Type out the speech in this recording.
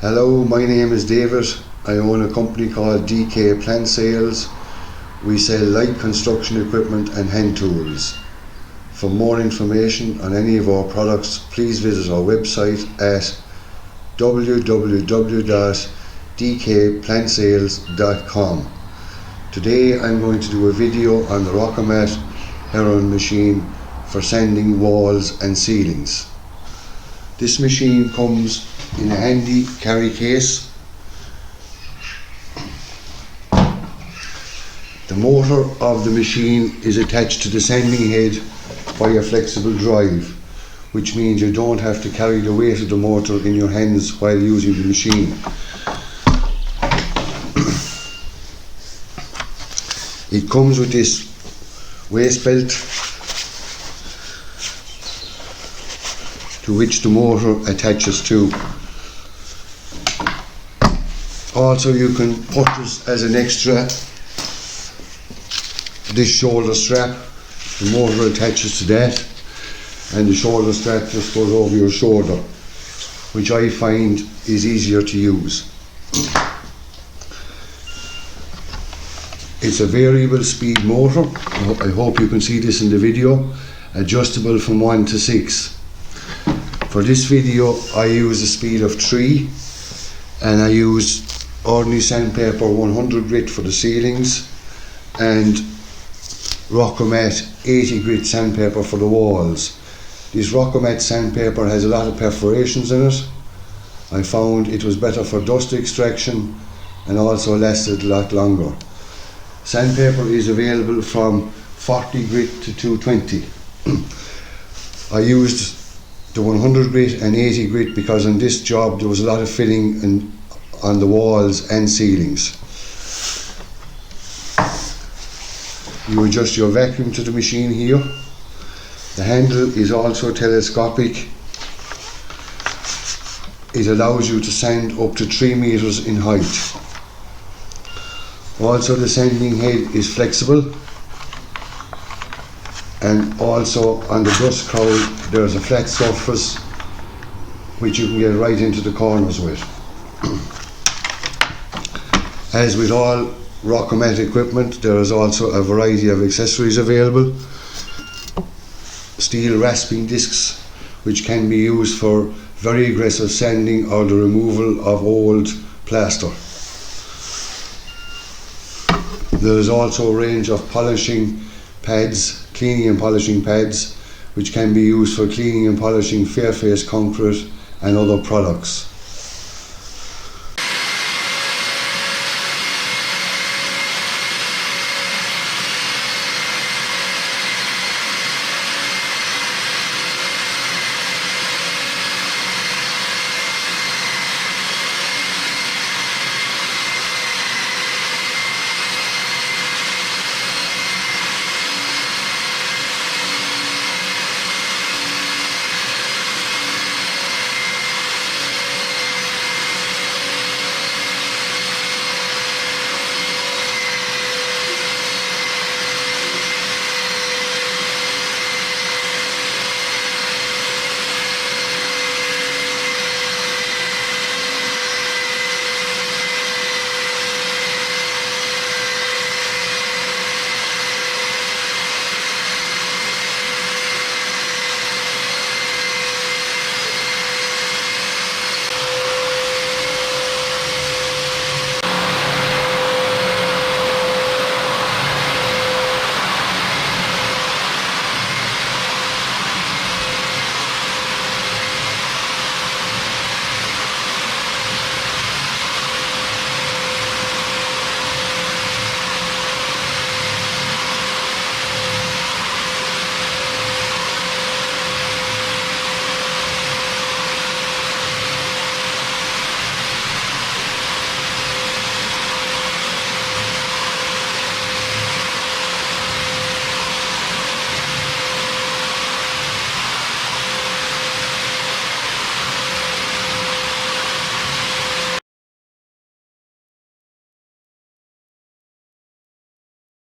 Hello, my name is David. I own a company called DK Plant Sales. We sell light construction equipment and hand tools. For more information on any of our products, please visit our website at www.dkplantsales.com. Today I'm going to do a video on the Rokamat Heron machine for sanding walls and ceilings. This machine comes in a handy carry case. The motor of the machine is attached to the sanding head by a flexible drive, which means you don't have to carry the weight of the motor in your hands while using the machine. It comes with this waist belt to which the motor attaches to. Also, you can purchase as an extra this shoulder strap. The motor attaches to that, and the shoulder strap just goes over your shoulder, which I find is easier to use. It's a variable speed motor. I hope you can see this in the video. Adjustable from 1 to 6. For this video I use a speed of 3, and I use ordinary sandpaper 100 grit for the ceilings and Rokamat 80 grit sandpaper for the walls. This Rokamat sandpaper has a lot of perforations in it. I found it was better for dust extraction and also lasted a lot longer. Sandpaper is available from 40 grit to 220. I used the 100 grit and 80 grit because on this job there was a lot of filling on the walls and ceilings. You adjust your vacuum to the machine here. The handle is also telescopic. It allows you to sand up to 3 meters in height. Also, the sanding head is flexible, and also on the dust cowl there's a flat surface which you can get right into the corners with. As with all Rokamat equipment, there is also a variety of accessories available. Steel rasping discs, which can be used for very aggressive sanding or the removal of old plaster. There is also a range of polishing pads, cleaning and polishing pads, which can be used for cleaning and polishing fair face concrete and other products.